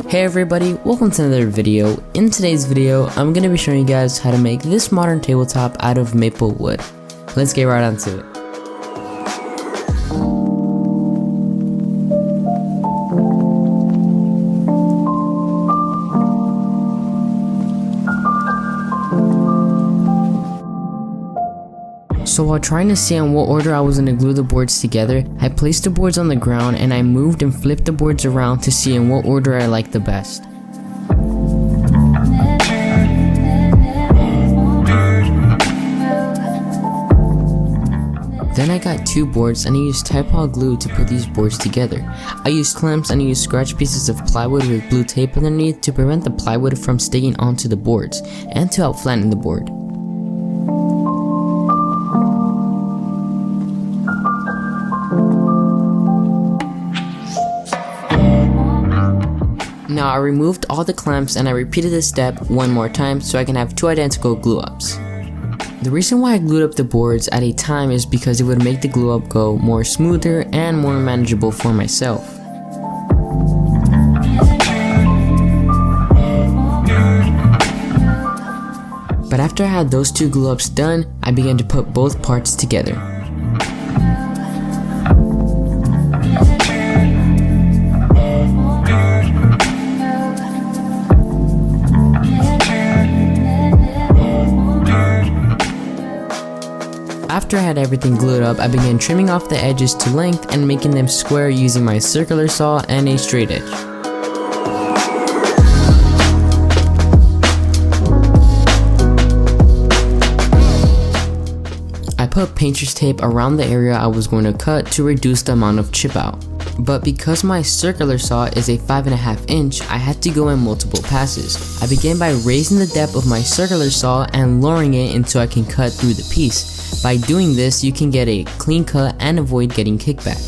Hey everybody, welcome to another video. In today's video, I'm going to be showing you guys how to make this modern tabletop out of maple wood. Let's get right onto it. So while trying to see on what order I was going to glue the boards together, I placed the boards on the ground and I moved and flipped the boards around to see in what order I liked the best. Then I got two boards and I used Typewall glue to put these boards together. I used clamps and I used scratch pieces of plywood with blue tape underneath to prevent the plywood from sticking onto the boards and to help flatten the board. Now I removed all the clamps and I repeated this step one more time so I can have two identical glue ups. The reason why I glued up the boards at a time is because it would make the glue up go more smoother and more manageable for myself. But after I had those two glue ups done, I began to put both parts together. After I had everything glued up, I began trimming off the edges to length and making them square using my circular saw and a straight edge. I put painter's tape around the area I was going to cut to reduce the amount of chip out. But because my circular saw is a 5.5 inch, I had to go in multiple passes. I began by raising the depth of my circular saw and lowering it until I can cut through the piece. By doing this, you can get a clean cut and avoid getting kickback.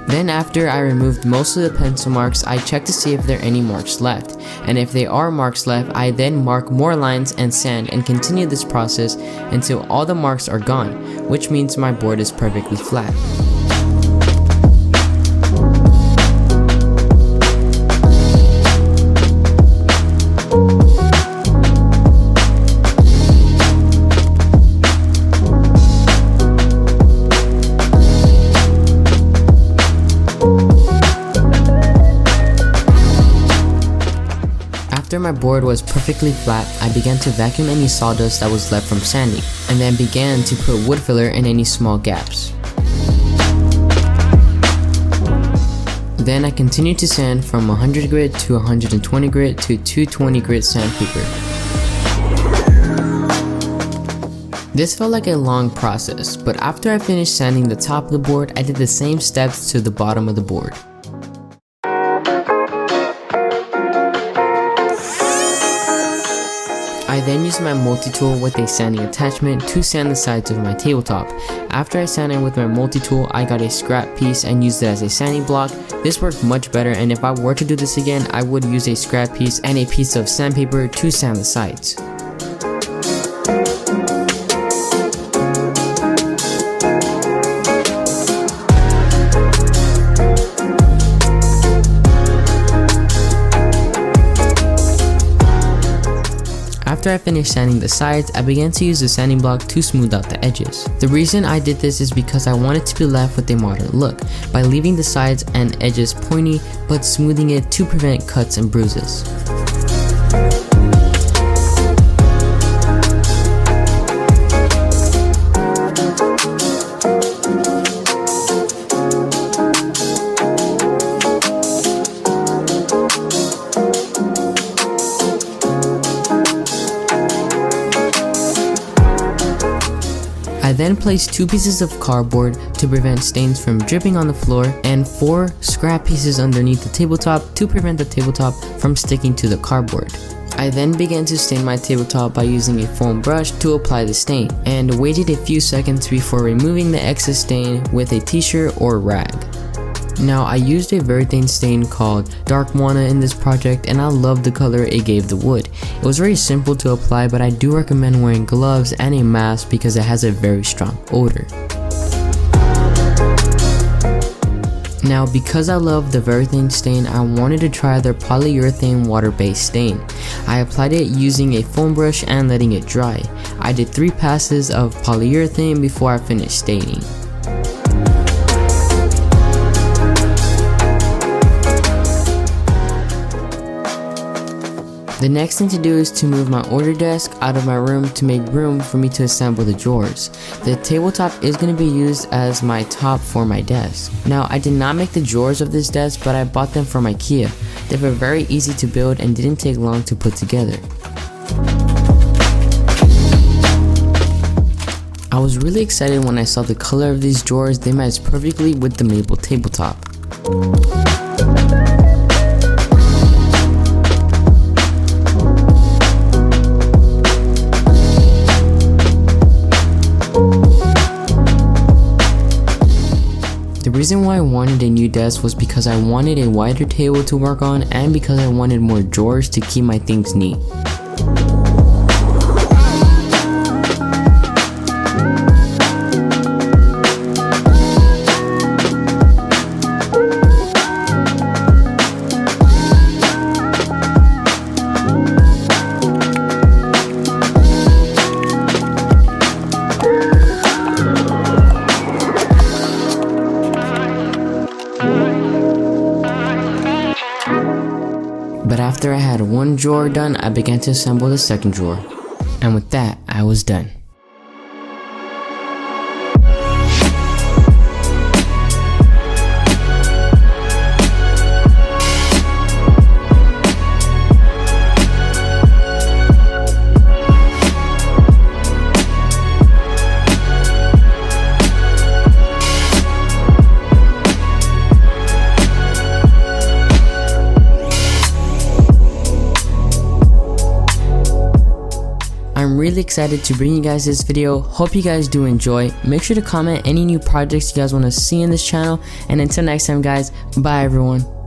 Then after I removed most of the pencil marks, I checked to see if there are any marks left, and if there are marks left, I then mark more lines and sand and continue this process until all the marks are gone, which means my board is perfectly flat. After my board was perfectly flat, I began to vacuum any sawdust that was left from sanding, and then began to put wood filler in any small gaps. Then I continued to sand from 100 grit to 120 grit to 220 grit sandpaper. This felt like a long process, but after I finished sanding the top of the board, I did the same steps to the bottom of the board. I then used my multi-tool with a sanding attachment to sand the sides of my tabletop. After I sanded with my multi-tool, I got a scrap piece and used it as a sanding block. This worked much better, and if I were to do this again, I would use a scrap piece and a piece of sandpaper to sand the sides. After I finished sanding the sides, I began to use the sanding block to smooth out the edges. The reason I did this is because I wanted to be left with a modern look, by leaving the sides and edges pointy, but smoothing it to prevent cuts and bruises. then placed 2 pieces of cardboard to prevent stains from dripping on the floor and 4 scrap pieces underneath the tabletop to prevent the tabletop from sticking to the cardboard. I then began to stain my tabletop by using a foam brush to apply the stain, and waited a few seconds before removing the excess stain with a t-shirt or rag. Now I used a very thin stain called Dark Moana in this project, and I love the color it gave the wood. It was very simple to apply, but I do recommend wearing gloves and a mask because it has a very strong odor. Now because I love the very thin stain, I wanted to try their polyurethane water-based stain. I applied it using a foam brush and letting it dry. I did 3 passes of polyurethane before I finished staining. The next thing to do is to move my order desk out of my room to make room for me to assemble the drawers. The tabletop is going to be used as my top for my desk. Now I did not make the drawers of this desk, but I bought them from IKEA. They were very easy to build and didn't take long to put together. I was really excited when I saw the color of these drawers. They matched perfectly with the maple tabletop. The reason why I wanted a new desk was because I wanted a wider table to work on and because I wanted more drawers to keep my things neat. But after I had one drawer done, I began to assemble the second drawer. And with that, I was done. I'm really excited to bring you guys this video. Hope you guys do enjoy. Make sure to comment any new projects you guys want to see in this channel. And until next time guys, bye everyone.